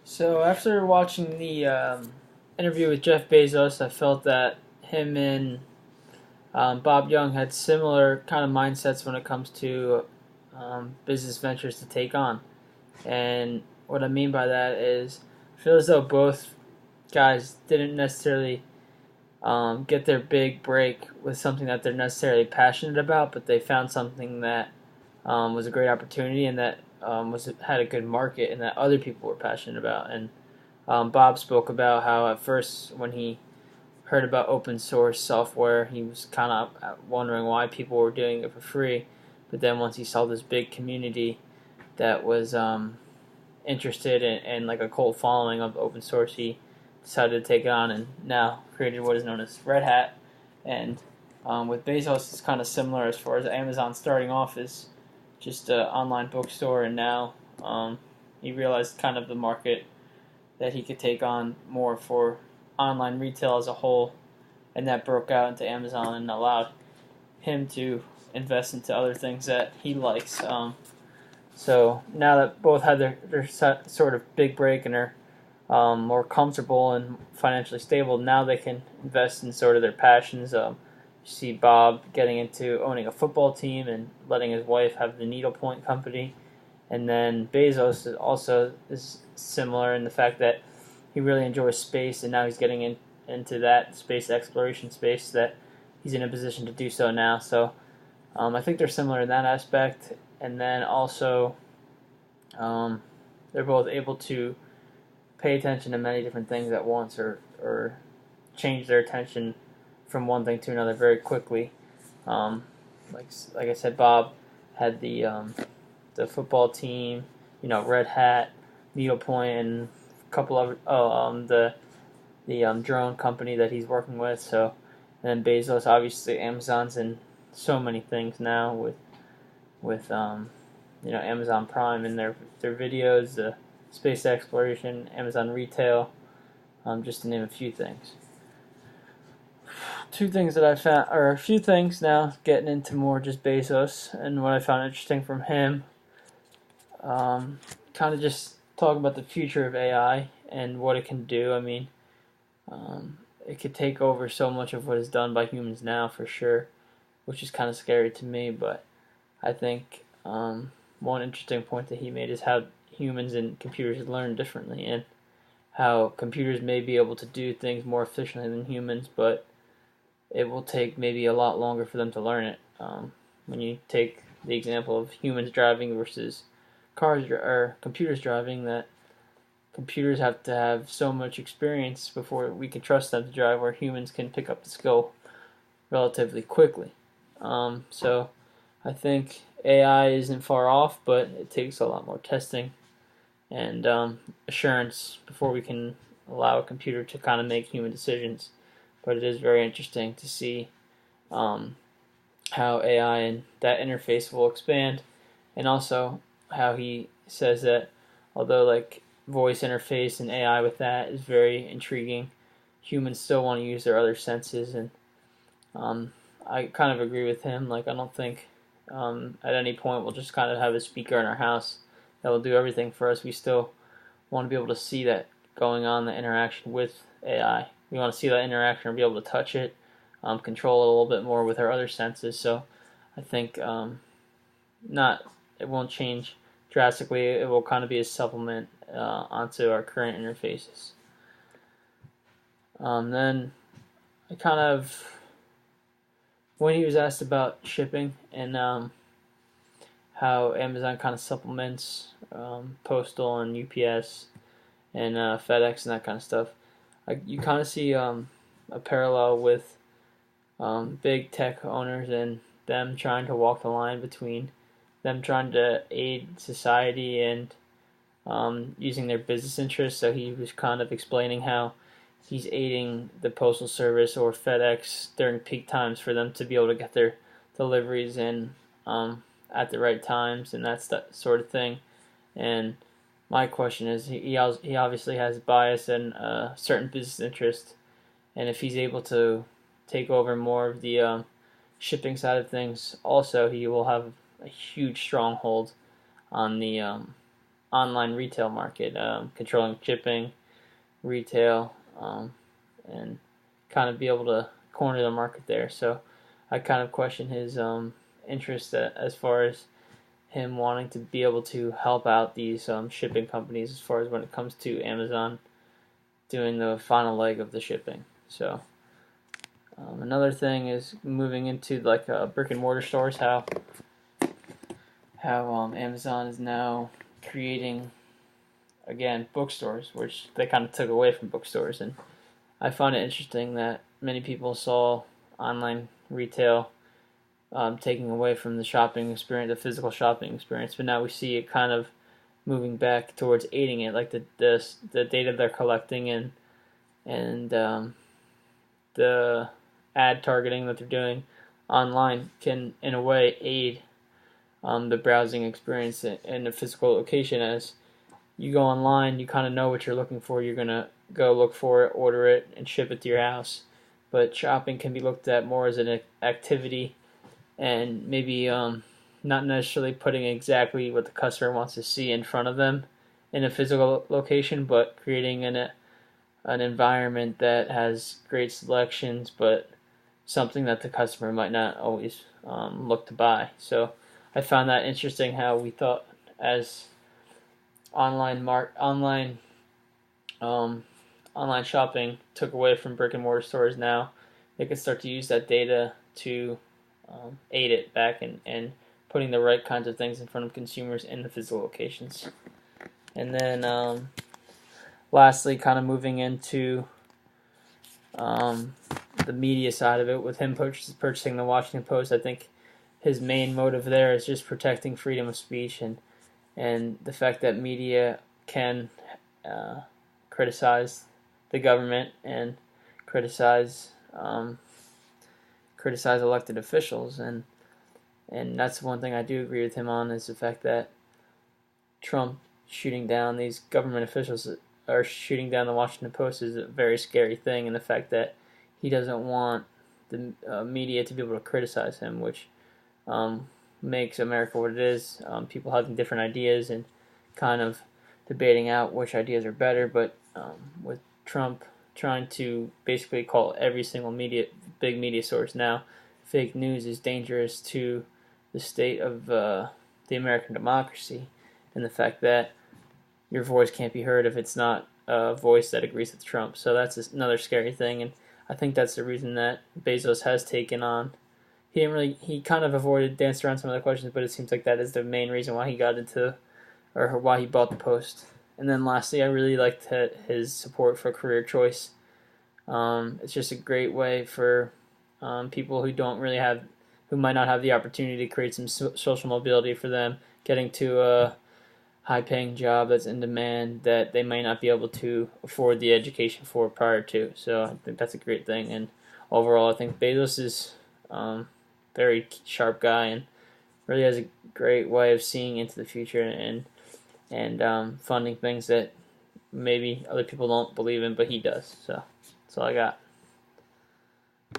So after watching the interview with Jeff Bezos, I felt that him and Bob Young had similar kind of mindsets when it comes to business ventures to take on. And what I mean by that is, I feel as though both guys didn't necessarily get their big break with something that they're necessarily passionate about, but they found something that was a great opportunity and that was had a good market and that other people were passionate about. And Bob spoke about how at first when he heard about open source software, he was kind of wondering why people were doing it for free. But then once he saw this big community that was interested in like a cult following of open source, he decided to take it on and now created what is known as Red Hat. And with Bezos, it's kind of similar as far as Amazon starting off as just an online bookstore, and now he realized kind of the market that he could take on more for online retail as a whole, and that broke out into Amazon and allowed him to invest into other things that he likes. So now that both had their sort of big break and are more comfortable and financially stable, now they can invest in sort of their passions. You see Bob getting into owning a football team and letting his wife have the needlepoint company. And then Bezos is similar in the fact that he really enjoys space, and now he's getting into that space exploration space that he's in a position to do so now. So I think they're similar in that aspect. And then also they're both able to pay attention to many different things at once, or change their attention from one thing to another very quickly. Like I said, Bob had the football team, Red Hat, Needlepoint, and a couple of the drone company that he's working with. So, and then Bezos, obviously, Amazon's in so many things now with Amazon Prime and their videos, the space exploration, Amazon retail, just to name a few things. Two things that I found, or a few things now, getting into more just Bezos and what I found interesting from him. Kind of just talking about the future of AI and what it can do. I mean, it could take over so much of what is done by humans now, for sure, which is kind of scary to me. But I think one interesting point that he made is how humans and computers learn differently, and how computers may be able to do things more efficiently than humans, but it will take maybe a lot longer for them to learn it. When you take the example of humans driving versus cars or computers driving, that computers have to have so much experience before we can trust them to drive, where humans can pick up the skill relatively quickly. So I think AI isn't far off, but it takes a lot more testing and assurance before we can allow a computer to kind of make human decisions. But it is very interesting to see how AI and that interface will expand, and also how he says that although like voice interface and AI with that is very intriguing, humans still want to use their other senses, and I kind of agree with him. Like, I don't think at any point we'll just kind of have a speaker in our house that will do everything for us. We still want to be able to see that going on, the interaction with AI. We want to see that interaction or be able to touch it, control it a little bit more with our other senses. So I think not it won't change drastically. It will kind of be a supplement onto our current interfaces. Then I kind of, when he was asked about shipping and how Amazon kind of supplements postal and UPS and FedEx and that kind of stuff, you kind of see a parallel with big tech owners and them trying to walk the line between them trying to aid society and using their business interests. So he was kind of explaining how he's aiding the Postal Service or FedEx during peak times for them to be able to get their deliveries in at the right times and that sort of thing. And my question is, he obviously has bias and a certain business interest, and if he's able to take over more of the shipping side of things, also he will have a huge stronghold on the online retail market, controlling shipping, retail, and kind of be able to corner the market there. So I kind of question his interest as far as him wanting to be able to help out these shipping companies as far as when it comes to Amazon doing the final leg of the shipping. So another thing is moving into like brick and mortar stores, how Amazon is now creating again bookstores, which they kind of took away from bookstores, and I find it interesting that many people saw online retail taking away from the shopping experience, the physical shopping experience, but now we see it kind of moving back towards aiding it, like the data they're collecting and the ad targeting that they're doing online can in a way aid the browsing experience in a physical location. As you go online, you kind of know what you're looking for. You're gonna go look for it, order it, and ship it to your house. But shopping can be looked at more as an activity, and maybe not necessarily putting exactly what the customer wants to see in front of them in a physical location, but creating an environment that has great selections, but something that the customer might not always look to buy. So I found that interesting how we thought as online shopping took away from brick and mortar stores, now they could start to use that data to aid it back and putting the right kinds of things in front of consumers in the physical locations. And then lastly, kind of moving into the media side of it, with him purchasing the Washington Post, I think his main motive there is just protecting freedom of speech and the fact that media can criticize the government and criticize elected officials, and that's one thing I do agree with him on, is the fact that Trump shooting down these government officials or shooting down the Washington Post is a very scary thing, and the fact that he doesn't want the media to be able to criticize him, which makes America what it is. People having different ideas and kind of debating out which ideas are better, but with Trump trying to basically call every single big media source now fake news is dangerous to the state of the American democracy, and the fact that your voice can't be heard if it's not a voice that agrees with Trump. So that's another scary thing, and I think that's the reason that Bezos has taken on. He kind of avoided dancing around some of the questions, but it seems like that is the main reason why he got into, or why he bought the Post. And then lastly, I really liked his support for career choice. It's just a great way for people who might not have the opportunity to create some social mobility for them, getting to a high-paying job that's in demand that they may not be able to afford the education for prior to. So I think that's a great thing. And overall, I think Bezos is very sharp guy and really has a great way of seeing into the future and funding things that maybe other people don't believe in, but he does. So that's all I got.